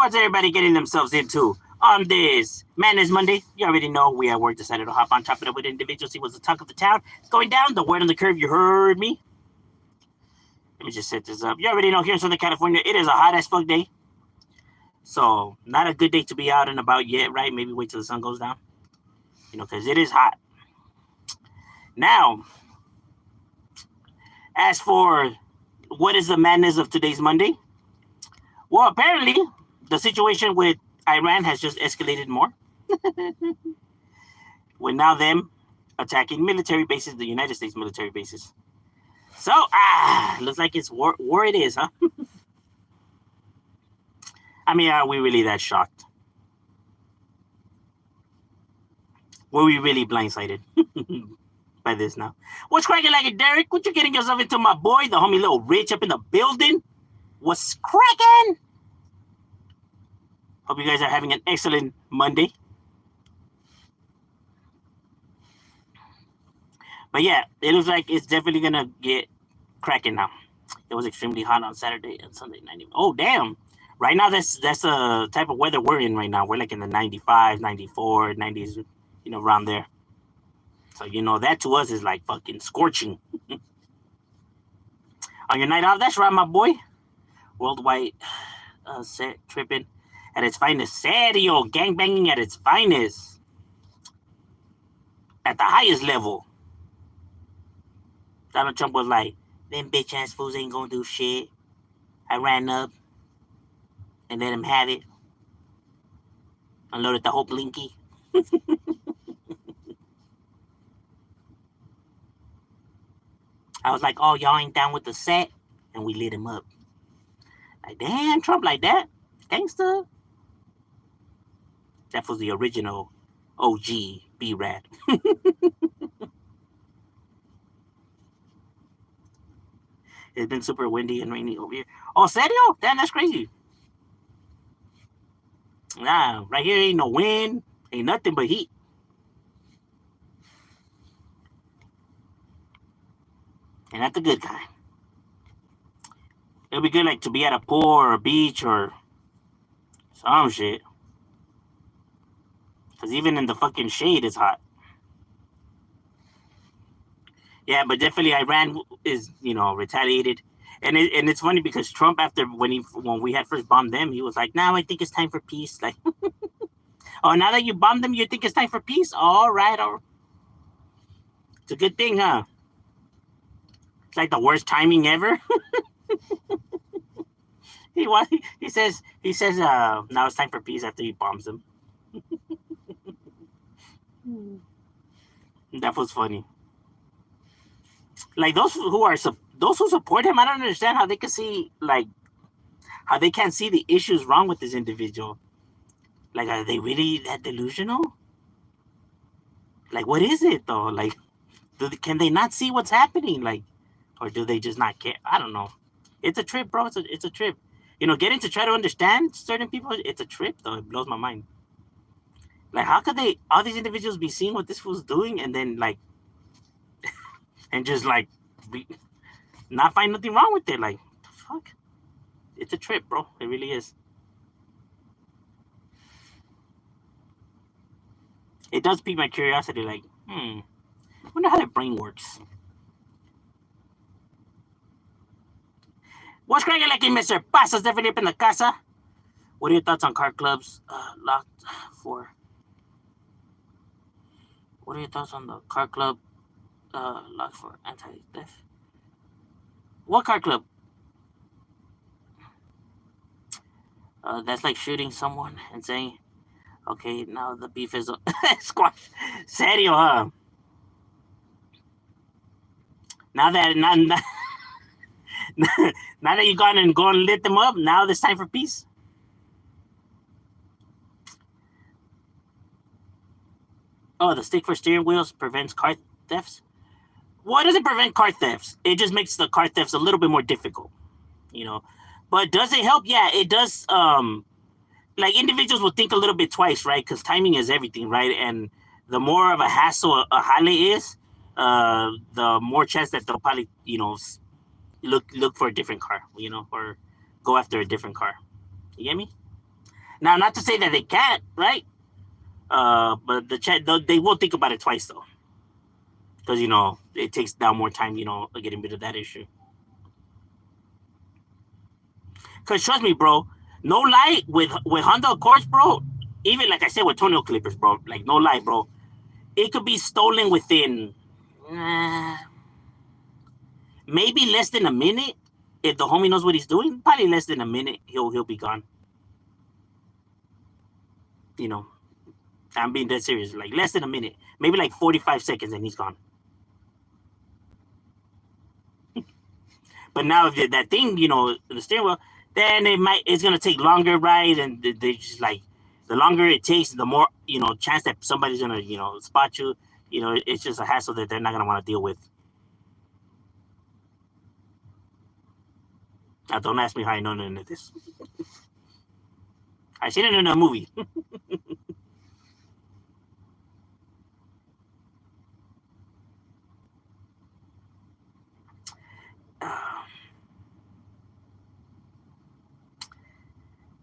What's everybody getting themselves into on this Madness Monday? You already know we at work decided to hop on, chop it up with individuals. See what's the talk of the town. It's going down. The word on the curve. You heard me. Let me just set this up. You already know here in Southern California, it is a hot as fuck day. So not a good day to be out and about yet, right? Maybe wait till the sun goes down. Because it is hot. Now, as for what is the madness of today's Monday? Well, apparently the situation with Iran has just escalated more. With now them attacking military bases, the United States military bases. So, looks like it's war it is, huh? I mean, are we really that shocked? Were we really blindsided by this now? What's cracking like it, Derek? What you getting yourself into, my boy? The homie Little Rich up in the building? What's cracking? Hope you guys are having an excellent Monday. But yeah, it looks like it's definitely going to get cracking now. It was extremely hot on Saturday and Sunday night. Oh, damn. Right now, that's the type of weather we're in right now. We're like in the 95, 94, 90s, around there. So, that to us is like fucking scorching. On your night off, that's right, my boy. Worldwide set tripping at its finest. Serio, gangbanging at its finest. At the highest level. Donald Trump was like, them bitch ass fools ain't gonna do shit. I ran up and let him have it. Unloaded the whole blinky. I was like, oh, y'all ain't down with the set? And we lit him up. Like, damn, Trump like that? Gangsta. That was the original OG B-Rat. It's been super windy and rainy over here. Oh, serio? Damn, that's crazy. Nah, right here ain't no wind. Ain't nothing but heat. And that's the good kind. It'll be good like to be at a pool or a beach or some shit. Because even in the fucking shade, it's hot. Yeah, but definitely Iran is, retaliated. And it's funny because Trump, after when we had first bombed them, he was like, now I think it's time for peace. Like, oh, now that you bombed them, you think it's time for peace? All right. It's a good thing, huh? It's like the worst timing ever. He says now it's time for peace after he bombs them. That was funny. Like those who support him, I don't understand how they can see how they can't see the issues wrong with this individual. Like, are they really that delusional? Like, what is it though? Like, can they not see what's happening? Like, or do they just not care? I don't know. It's a trip, bro. It's a trip. Getting to try to understand certain people, it's a trip though. It blows my mind. Like, how could all these individuals be seeing what this fool's doing and then and just not find nothing wrong with it? Like, the fuck? It's a trip, bro. It really is. It does pique my curiosity. Like, I wonder how their brain works. What's cracking like in Mr. Pasa's definitely up in the casa? What are your thoughts on car clubs locked for? What are your thoughts on the car club locked for anti-theft? What car club? That's like shooting someone and saying, okay, now the beef is squash. Serio, huh? Now that now that you've gone and lit them up, now it's time for peace. Oh, the stick for steering wheels prevents car thefts. Why does it prevent car thefts? It just makes the car thefts a little bit more difficult, But does it help? Yeah, it does. Like individuals will think a little bit twice, right? Because timing is everything, right? And the more of a hassle a highway is, the more chance that they'll probably, look for a different car, or go after a different car. You get me? Now, not to say that they can't, right? But they will think about it twice though, because it takes down more time, getting rid of that issue. Because trust me, bro, no lie, with Honda Accords, bro. Even like I said with Tonio Clippers, bro. Like no lie, bro. It could be stolen within maybe less than a minute. If the homie knows what he's doing, probably less than a minute, he'll be gone. I'm being dead serious. Like less than a minute, maybe like 45 seconds, and he's gone. But now if that thing, the steering wheel, then it's gonna take longer, right? And they just like the longer it takes, the more chance that somebody's gonna spot you. It's just a hassle that they're not gonna want to deal with. Now, don't ask me how I know none of this. I seen it in a movie.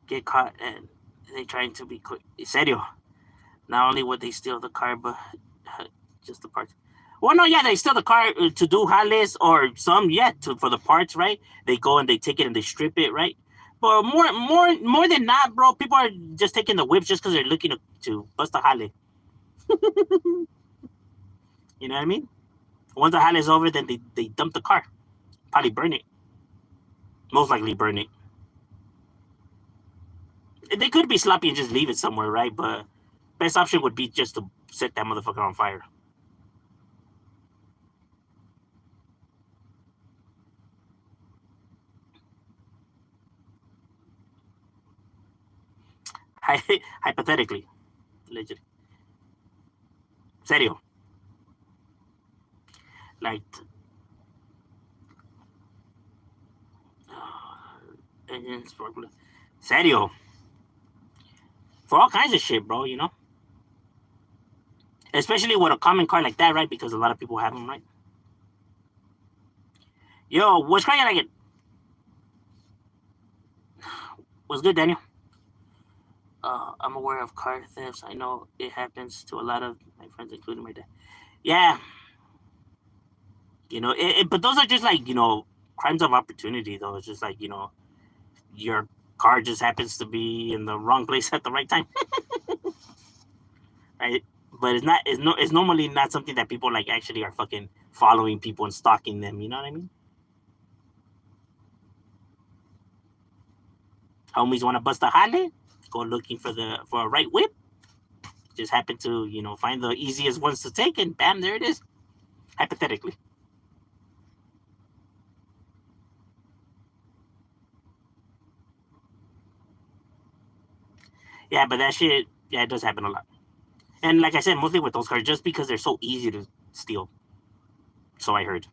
Get caught and they trying to be quick. Serio. Not only would they steal the car, but just the parts. Well, no, yeah, they steal the car to do jales or some, for the parts, right? They go and they take it and they strip it, right? But more than not, bro, people are just taking the whips just because they're looking to bust a jale. You know what I mean? Once the jale is over, then they dump the car. Probably burn it. Most likely burn it. They could be sloppy and just leave it somewhere, right? But best option would be just to set that motherfucker on fire. Hypothetically. Legit. Serio. Like, serio. For all kinds of shit, bro, Especially with a common car like that, right? Because a lot of people have them, right? Yo, what's crazy like it? What's good, Daniel? I'm aware of car thefts. I know it happens to a lot of my friends, including my dad. Yeah. But those are just like, crimes of opportunity, though. It's just like, your car just happens to be in the wrong place at the right time. Right? But it's normally not something that people like actually are fucking following people and stalking them, you know what I mean? Homies want to bust a jale, go looking for a right whip. Just happen to, find the easiest ones to take, and bam, there it is. Hypothetically. Yeah, but that shit, it does happen a lot. And like I said, mostly with those cars, just because they're so easy to steal. So I heard.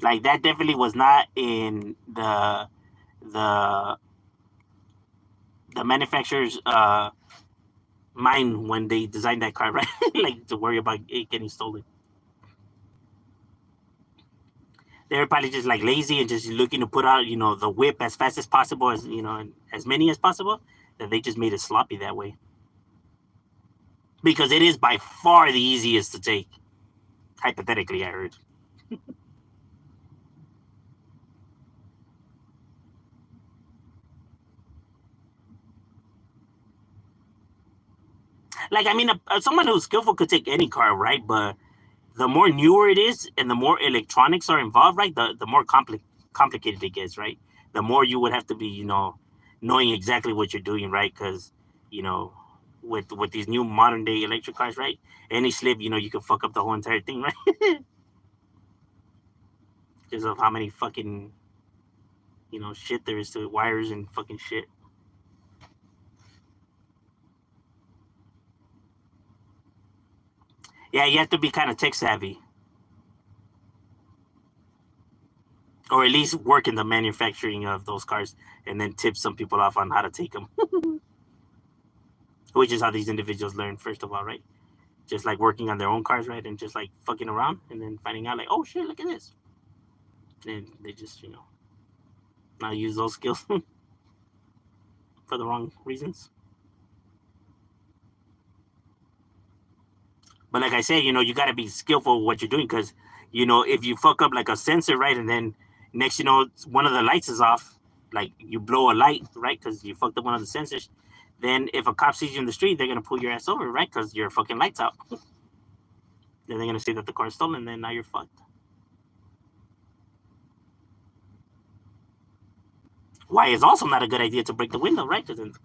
Like that definitely was not in the manufacturer's mind when they designed that car, right? Like to worry about it getting stolen. They were probably just like lazy and just looking to put out, the whip as fast as possible, as as many as possible. That they just made it sloppy that way. Because it is by far the easiest to take. Hypothetically, I heard. Like, I mean, someone who's skillful could take any car, right? But the more newer it is and the more electronics are involved, right? The more complicated it gets, right? The more you would have to be, knowing exactly what you're doing, right? Because, with these new modern day electric cars, right? Any slip, you can fuck up the whole entire thing, right? Because of how many fucking, shit there is to wires and fucking shit. Yeah, you have to be kind of tech savvy. Or at least work in the manufacturing of those cars and then tip some people off on how to take them. Which is how these individuals learn, first of all, right? just like working on their own cars, right, and just like fucking around, and then finding out like, oh shit, look at this, and they just not use those skills for the wrong reasons. But like I said, you got to be skillful with what you're doing, because if you fuck up like a sensor, right, and then next one of the lights is off, like you blow a light, right, because you fucked up one of the sensors. Then if a cop sees you in the street, they're gonna pull your ass over, right, because your fucking lights out. Then they're gonna say that the car's stolen, and then now you're fucked. Why it's also not a good idea to break the window, right? Because then the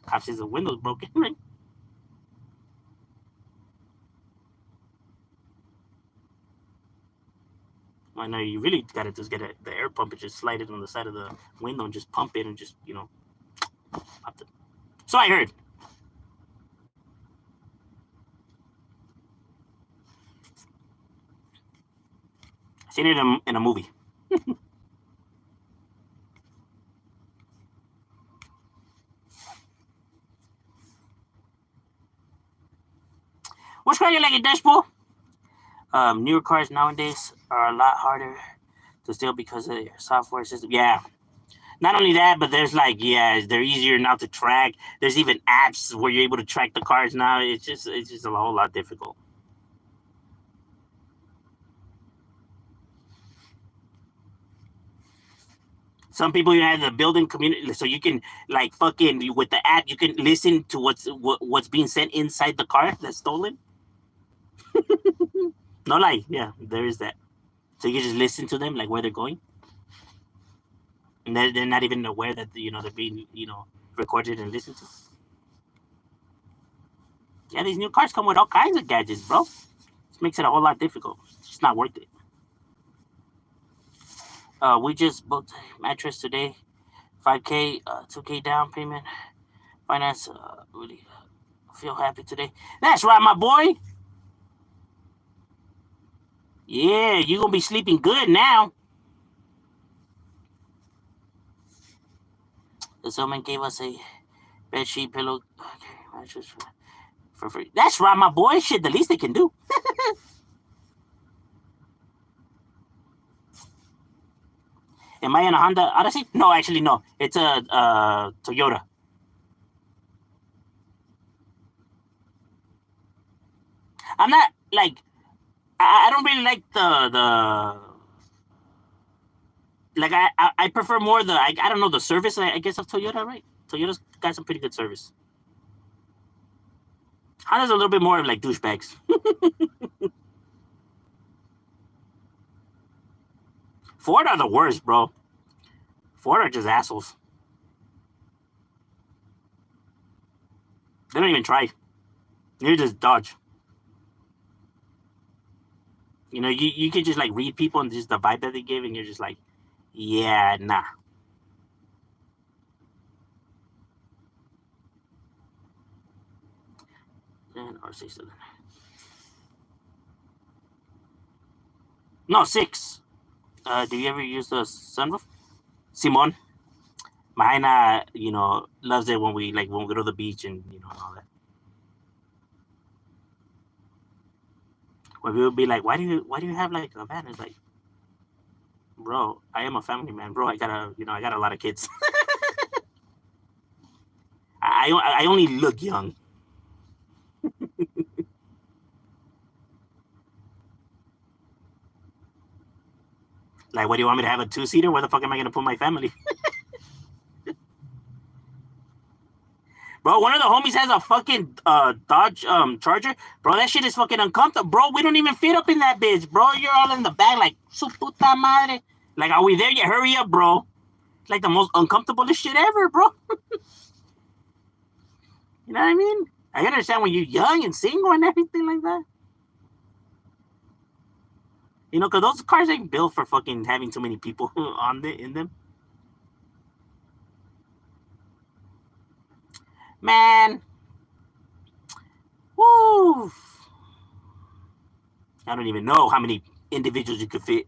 cop sees the window's broken, right? Why now you really gotta just get the air pump and just slide it on the side of the window and just pump it and just pop it. So I heard. I seen it in a movie. Which car you like it, Dashpool? Newer cars nowadays are a lot harder to steal because of their software system. Yeah. Not only that, but there's they're easier now to track. There's even apps where you're able to track the cars now. It's just a whole lot difficult. Some people you have the building community, so you can like fucking with the app, you can listen to what's being sent inside the car that's stolen. No lie, yeah, there is that. So you can just listen to them, like where they're going, and they're not even aware that they're being recorded and listened to. Yeah, these new cars come with all kinds of gadgets, bro. This makes it a whole lot difficult. It's just not worth it. We just booked a mattress today, 5K, 2K down payment, finance. Really feel happy today. That's right, my boy. Yeah, you're gonna be sleeping good now. The someone gave us a bed sheet, pillow, mattress for free. That's right, my boy. Shit, the least they can do. Am I in a Honda Odyssey? No, actually, no. It's a Toyota. I'm not like I don't really like the like I prefer more I don't know the service I guess of Toyota, right? Toyota's got some pretty good service. Honda's a little bit more of like douchebags. Ford are the worst, bro. Ford are just assholes. They don't even try. They just dodge. You can just like read people and just the vibe that they give, and you're just like, yeah, nah. Or 6. No, 6. Do you ever use the sunroof? Simon, mine, loves it when we go to the beach and all that. When people be like, why do you have like a van? It's like, bro, I am a family man, bro. I got a lot of kids. I only look young. Like, what do you want me to have, a 2-seater? Where the fuck am I gonna put my family? Bro, one of the homies has a fucking Dodge Charger. Bro, that shit is fucking uncomfortable. Bro, we don't even fit up in that bitch, bro. You're all in the back like, su puta madre. Like, are we there yet? Hurry up, bro. It's like the most uncomfortablest shit ever, bro. You know what I mean? I understand when you're young and single and everything like that. Because those cars ain't built for fucking having too many people in them. Man. Woo. I don't even know how many individuals you could fit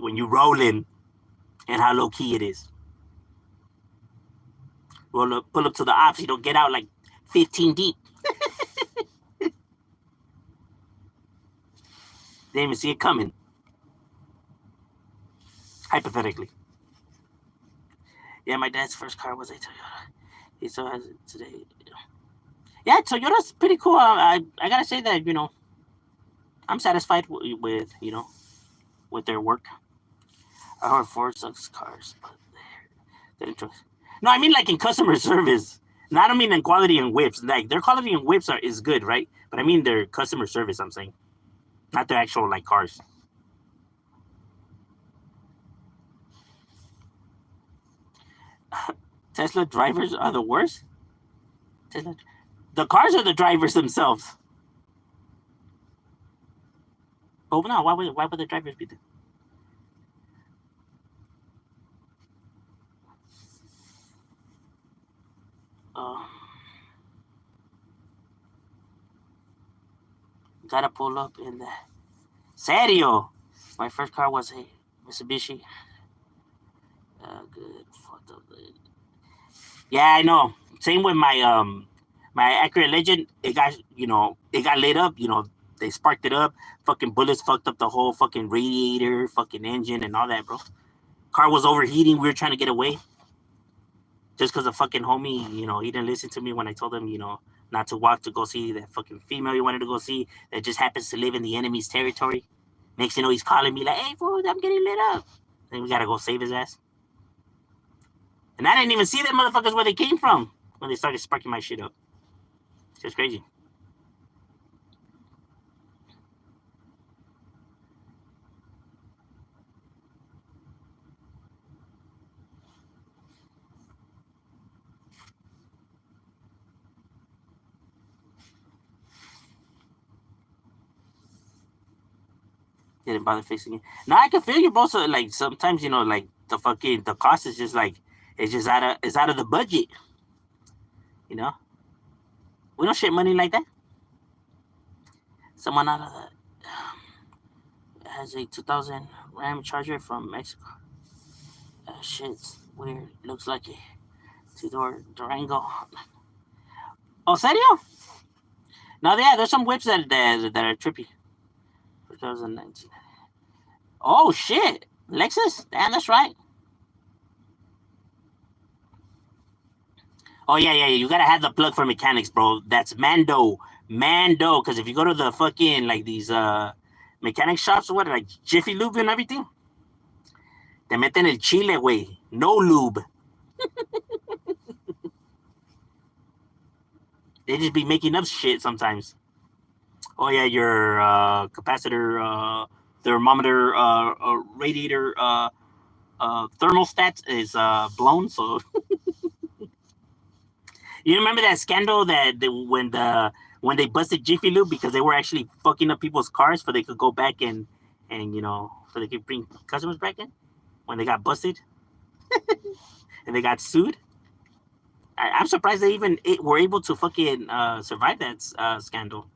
when you roll in, and how low key it is. Pull up to the ops, you don't get out like 15 deep. They didn't even see it coming. Hypothetically. Yeah, my dad's first car was a Toyota. He still has it today. Yeah, Toyota's pretty cool. I gotta say that I'm satisfied with with their work. I heard Ford sucks cars, but they're interesting. No, I mean like in customer service. No, I don't mean in quality and whips. Like their quality and whips is good, right? But I mean their customer service. I'm saying, not their actual like cars. Tesla drivers are the worst. Tesla, the cars are the drivers themselves. Oh no, why would the drivers be there? Uh, gotta pull up in the Serio. My first car was a Mitsubishi. Good. Fucked up. Yeah, I know. Same with my Accurate Legend. It got lit up. They sparked it up. Fucking bullets fucked up the whole fucking radiator, fucking engine, and all that, bro. Car was overheating. We were trying to get away just because the fucking homie, he didn't listen to me when I told him, not to walk to go see that fucking female he wanted to go see that just happens to live in the enemy's territory. Next thing you know, he's calling me like, "Hey, fool, I'm getting lit up." Then we gotta go save his ass. And I didn't even see them motherfuckers where they came from when they started sparking my shit up. It's just crazy. Didn't bother fixing it. Now I can feel you, bro. So like sometimes like the cost is just like it's out of the budget. You know, we don't shit money like that. Someone out of the has a 2000 Ram Charger from Mexico. Shit's weird. Looks like a two-door Durango. Oh, serio? No, yeah, there's some whips that are trippy. 2019. Oh shit, Lexus? Damn, that's right. Oh yeah. You gotta have the plug for mechanics, bro. That's Mando. Because if you go to the fucking like these mechanic shops or what, like Jiffy Lube and everything, te meten el chile, way. No lube. They just be making up shit sometimes. Oh yeah, your capacitor, thermometer, radiator, thermostat is blown. So you remember that scandal when they busted Jiffy Lube because they were actually fucking up people's cars so they could go back and so they could bring customers back in when they got busted and they got sued. I'm surprised they even were able to fucking survive that scandal.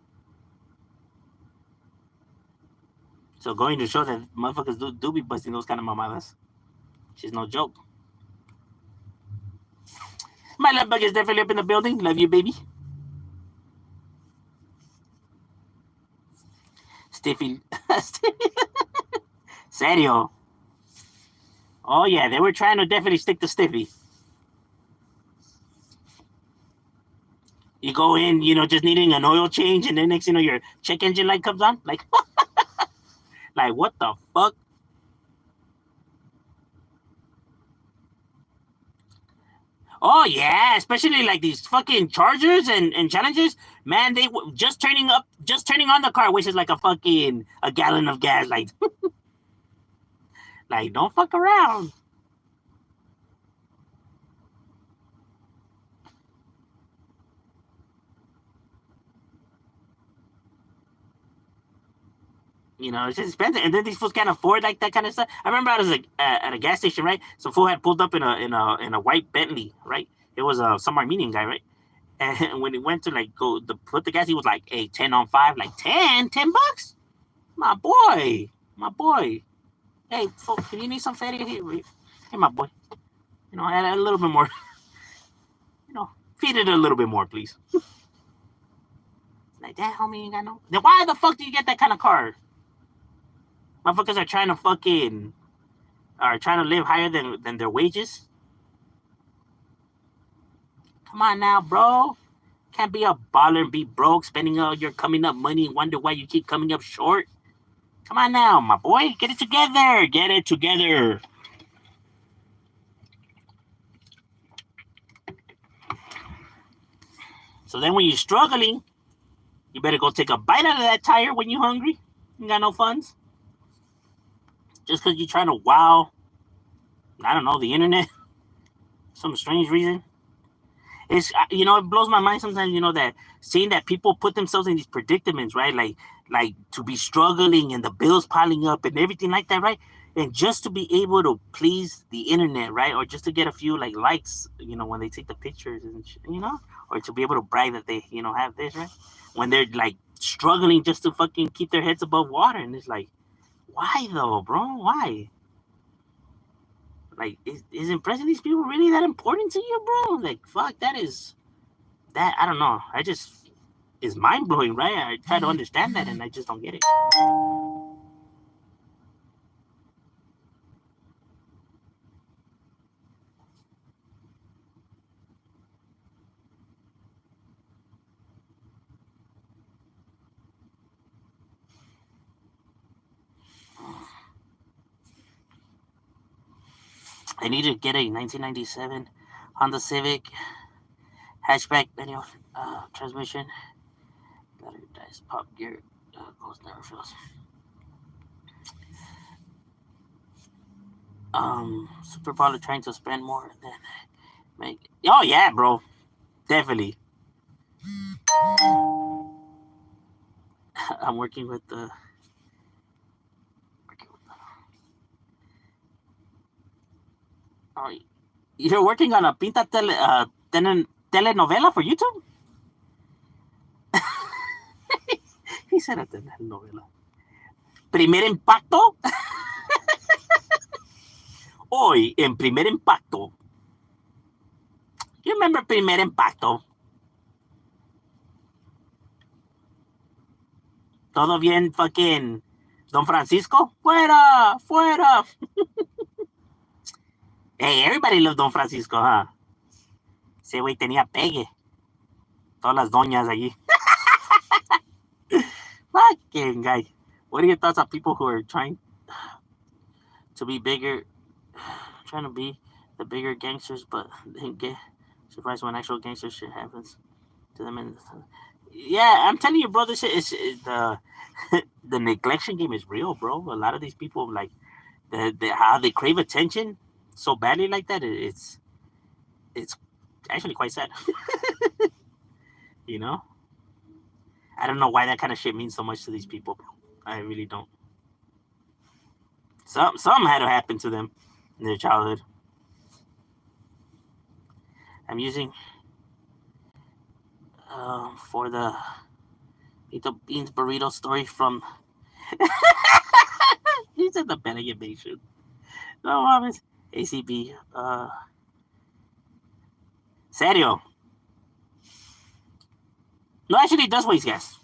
So going to show that motherfuckers do be busting those kind of mamadas. She's no joke. My love bug is definitely up in the building. Love you, baby. Stiffy. Serio. Oh yeah, they were trying to definitely stick to Stiffy. You go in, just needing an oil change, and then next your check engine light comes on. Like what the fuck? Oh yeah, especially like these fucking Chargers and Challengers. Man, they just turning on the car, which is like a gallon of gas. Like don't fuck around. It's just expensive, and then these fools can't afford like that kind of stuff. I remember I was like at a gas station, right? Some fool had pulled up in a white Bentley, right? It was some Armenian guy, right? And when he went to like go to put the gas, he was like, "Hey, 10 on 5, like 10 $10, my boy, my boy. Hey, fool, can you need some fatty here? Hey, my boy, add a little bit more, feed it a little bit more, please." Like that, homie, ain't got no. Then why the fuck do you get that kind of car? Motherfuckers are trying to live higher than their wages. Come on now, bro. Can't be a baller and be broke, spending all your coming up money and wonder why you keep coming up short. Come on now, my boy. Get it together. Get it together. So then when you're struggling, you better go take a bite out of that tire when you're hungry. You got no funds. Just because you're trying to wow, I don't know, the internet. Some strange reason. It's it blows my mind sometimes, that seeing that people put themselves in these predicaments, right? Like to be struggling and the bills piling up and everything like that, right? And just to be able to please the internet, right? Or just to get a few like likes, when they take the pictures and or to be able to brag that they, have this, right? When they're like struggling just to fucking keep their heads above water, and it's like, why though, bro? Why? Like, is impressing these people really that important to you, bro? Like, fuck, that I don't know. I just is mind blowing, right? I try to understand that, and I just don't get it. I need to get a 1997 Honda Civic hatchback manual transmission. Battery dies, pop gear goes never fails. Super Baller trying to spend more than make. Oh yeah, bro, definitely. I'm working with the. Oh, you're working on a telenovela for YouTube? He said a telenovela. Primer impacto. Hoy en Primer Impacto. You remember Primer Impacto? Todo bien, fucking Don Francisco? Fuera, fuera. Hey, everybody loved Don Francisco, huh? Ese güey tenía pegue. Todas las doñas allí. Fucking guy. What are your thoughts on people who are trying to be bigger, trying to be the bigger gangsters, but then get surprised when actual gangster shit happens to them? And yeah, I'm telling you, bro, this shit is the the neglection game is real, bro. A lot of these people, like, how they crave attention so badly like that, it's actually quite sad. I don't know why that kind of shit means so much to these people, bro. I really don't. Something had to happen to them in their childhood. I'm using for the Pito Beans burrito story from. He said the Benediction. No mames. ACB. Serio. No, actually, it does waste gas.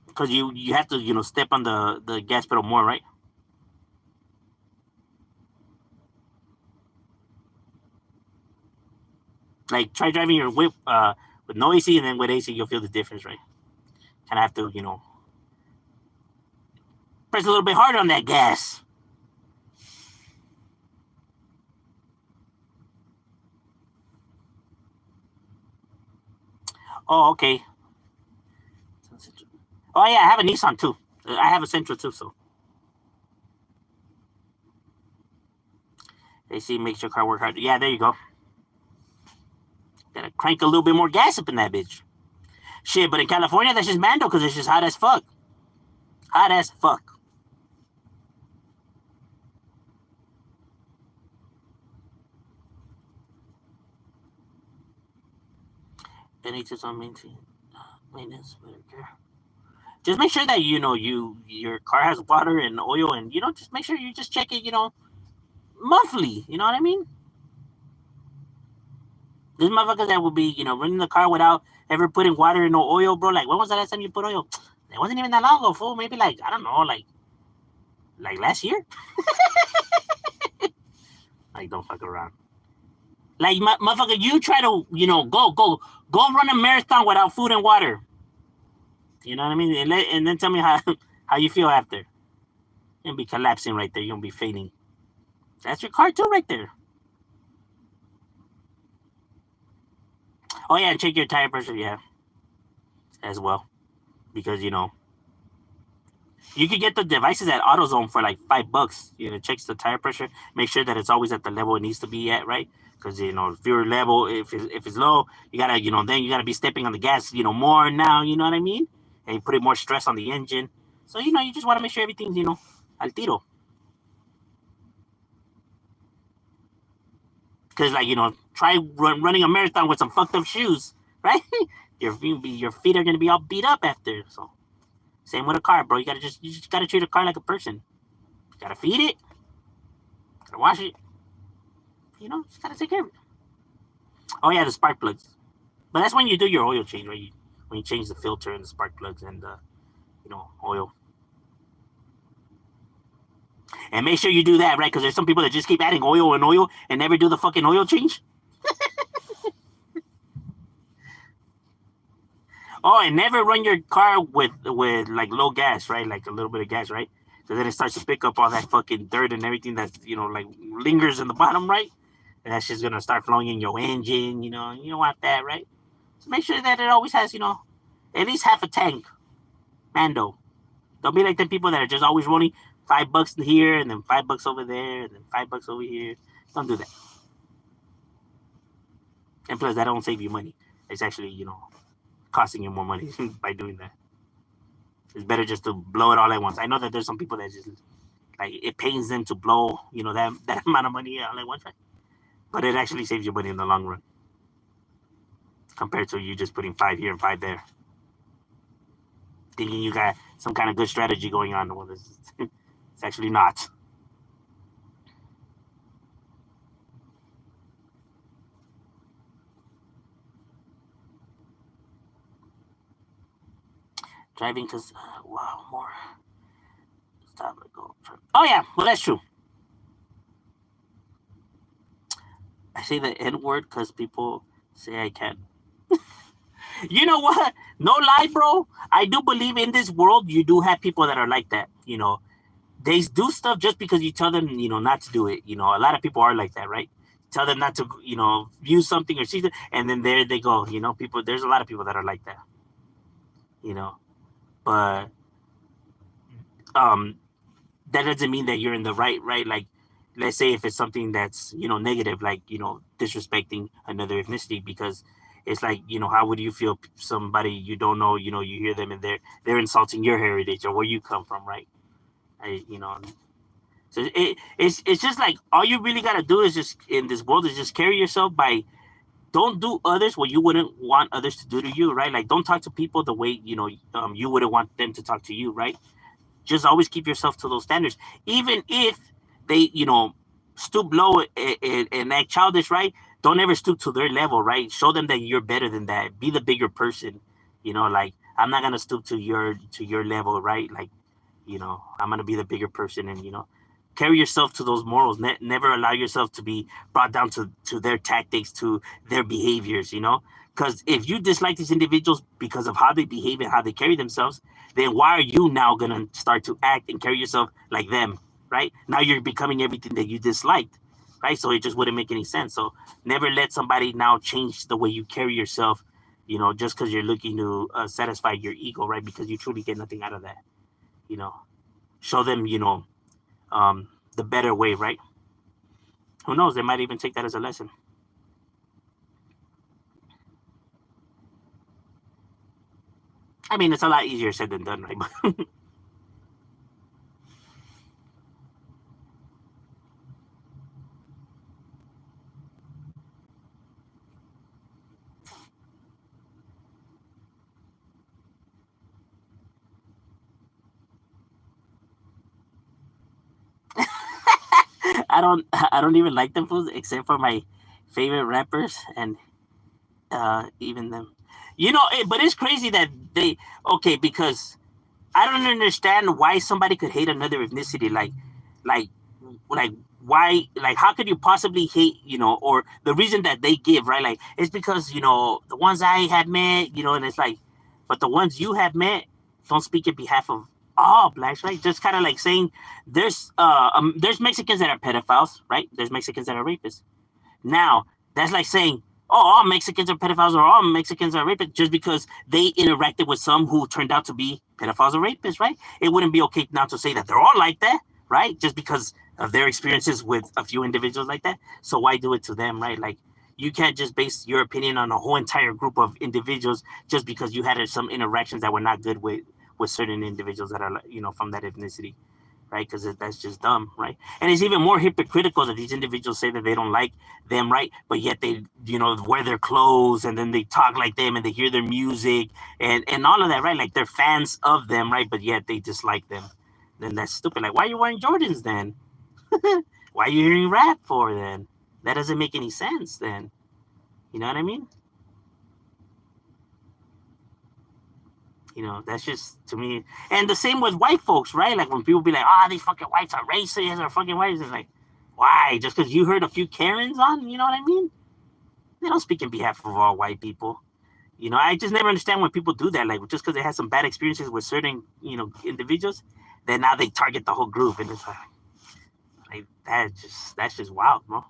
Because you have to, step on the gas pedal more, right? Like, try driving your whip with no AC, and then with AC, you'll feel the difference, right? Kind of have to, press a little bit harder on that gas. Oh, okay. Oh, yeah, I have a Nissan, too. I have a Sentra, too, so. AC makes your car work hard. Yeah, there you go. Gotta crank a little bit more gas up in that bitch. Shit, but in California, that's just mando because it's just hot as fuck. Hot as fuck. It needs its own maintenance, better care. Just make sure that your car has water and oil, and just make sure you just check it, monthly. You know what I mean? There's motherfuckers that will be, running the car without ever putting water and no oil, bro. Like, when was the last time you put oil? It wasn't even that long ago, fool. Maybe like, I don't know, like last year. Like, don't fuck around. Like, motherfucker, you try to, go run a marathon without food and water. You know what I mean? And then tell me how you feel after. You'll be collapsing right there. You'll be fainting. That's your car too, right there. Oh yeah, and check your tire pressure, yeah, as well, because you can get the devices at AutoZone for like $5. It checks the tire pressure, make sure that it's always at the level it needs to be at, right? Because if your level, if it's low, you gotta then you gotta be stepping on the gas, more now. You know what I mean? And you put more stress on the engine. So you just want to make sure everything's al tiro. Because like try running a marathon with some fucked up shoes, right? your feet are gonna be all beat up after. So same with a car, bro. You just gotta treat a car like a person. You gotta feed it, gotta wash it. Just gotta take care of it. Oh yeah, the spark plugs. But that's when you do your oil change, right? When you change the filter and the spark plugs and the oil. And make sure you do that, right? Because there's some people that just keep adding oil and never do the fucking oil change. Oh, and never run your car with like low gas, right? Like a little bit of gas, right? So then it starts to pick up all that fucking dirt and everything that like lingers in the bottom, right? And that's just gonna start flowing in your engine. You don't want that, right? So make sure that it always has at least half a tank, Mando. Don't be like the people that are just always running $5 here and then $5 over there and then $5 over here. Don't do that. And plus, that don't save you money. It's actually costing you more money by doing that. It's better just to blow it all at once. I know that there's some people that just like it pains them to blow that amount of money all at once, right? But it actually saves you money in the long run compared to you just putting 5 here and 5 there, thinking you got some kind of good strategy going on. Well, it's actually not. Driving because wow, more. Stop it, go. Oh yeah, well that's true. I say the N word because people say I can't. You know what? No lie, bro. I do believe in this world you do have people that are like that. They do stuff just because you tell them, not to do it. A lot of people are like that, right? Tell them not to, use something or see it, and then there they go. People. There's a lot of people that are like that. You know, but um, that doesn't mean that you're in the right? Like, let's say if it's something that's negative, like disrespecting another ethnicity, because it's like how would you feel somebody you don't know, you hear them and they're insulting your heritage or where you come from, right? So it's just like all you really gotta do is just in this world is just carry yourself by don't do others what you wouldn't want others to do to you, right? Like don't talk to people the way you wouldn't want them to talk to you, right? Just always keep yourself to those standards, even if they stoop low and act childish, right? Don't ever stoop to their level, right? Show them that you're better than that. Be the bigger person, like I'm not gonna stoop to your level, right? Like I'm gonna be the bigger person, and carry yourself to those morals. Never allow yourself to be brought down to their tactics, to their behaviors, because if you dislike these individuals because of how they behave and how they carry themselves, then why are you now gonna start to act and carry yourself like them, right? Now you're becoming everything that you disliked, right? So it just wouldn't make any sense. So never let somebody now change the way you carry yourself, just because you're looking to satisfy your ego, right? Because you truly get nothing out of that, you know. Show them, the better way, right? Who knows? They might even take that as a lesson. I mean, it's a lot easier said than done, right? I don't even like them fools except for my favorite rappers and even them. But it's crazy that they okay because I don't understand why somebody could hate another ethnicity. Like, like why? Like, how could you possibly hate? Or the reason that they give, right? Like, it's because the ones I have met, and it's like, but the ones you have met don't speak in behalf of all blacks, right? Just kind of like saying there's Mexicans that are pedophiles, right? There's Mexicans that are rapists. Now, that's like saying, oh, all Mexicans are pedophiles or all Mexicans are rapists just because they interacted with some who turned out to be pedophiles or rapists, right? It wouldn't be okay now to say that they're all like that, right? Just because of their experiences with a few individuals like that. So why do it to them, right? Like, you can't just base your opinion on a whole entire group of individuals just because you had some interactions that were not good with certain individuals that are from that ethnicity, right? Because that's just dumb, right? And it's even more hypocritical that these individuals say that they don't like them, right? But yet they, wear their clothes and then they talk like them and they hear their music and all of that, right? Like they're fans of them, right? But yet they dislike them. Then that's stupid. Like, why are you wearing Jordans then? Why are you hearing rap for then? That doesn't make any sense then. You know what I mean? That's just to me. And the same with white folks, right? Like when people be like, "Ah, these fucking whites are racist or fucking whites," it's like, why? Just because you heard a few Karens on, you know what I mean? They don't speak in behalf of all white people. I just never understand when people do that. Like just because they had some bad experiences with certain, individuals, then now they target the whole group, and it's like that's just wild, bro.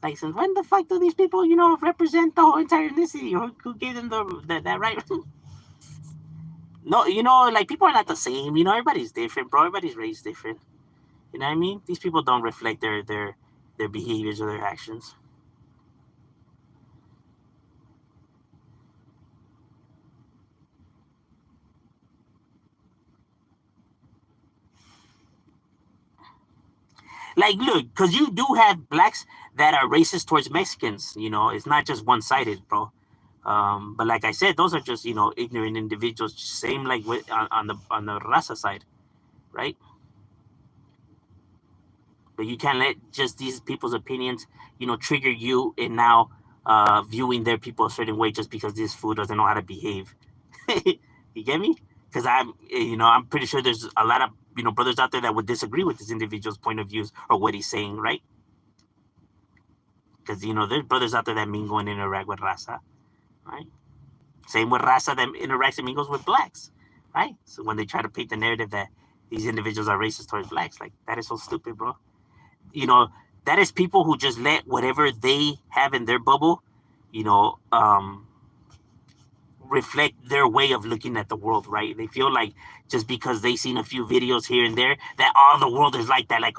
Like, since when the fuck do these people, represent the whole entire ethnicity? Who gave them that right? No, like people are not the same. Everybody's different, bro. Everybody's raised different. You know what I mean? These people don't reflect their behaviors or their actions. Like, look, because you do have blacks that are racist towards Mexicans. It's not just one sided, bro. But like I said, those are just ignorant individuals. Same like on the raza side, right? But you can't let just these people's opinions, trigger you in now viewing their people a certain way just because this fool doesn't know how to behave. You get me? Because I'm pretty sure there's a lot of brothers out there that would disagree with this individual's point of views or what he's saying, right? Because there's brothers out there that mingle and interact with raza, right? Same with raza that interacts and mingles with blacks, right? So when they try to paint the narrative that these individuals are racist towards blacks, like that is so stupid, bro. you know, that is people who just let whatever they have in their bubble, you know, reflect their way of looking at the world, right? They feel like just because they seen a few videos here and there, that all the world is like that, like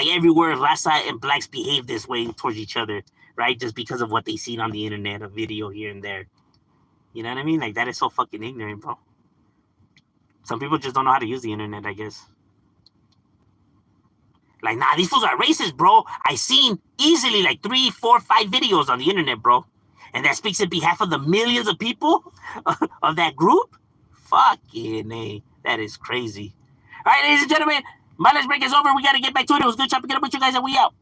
everywhere Raza and blacks behave this way towards each other, right? Just because of what they seen on the internet, a video here and there. You know what I mean? Like that is so fucking ignorant, bro. Some people just don't know how to use the internet, I guess. Like, nah, these fools are racist, bro. I seen easily like 3, 4, 5 videos on the internet, bro. And that speaks in behalf of the millions of people of that group? Fucking A. That is crazy. All right, ladies and gentlemen, my lunch break is over. We got to get back to it. It was good chopping it up with you guys, and we out.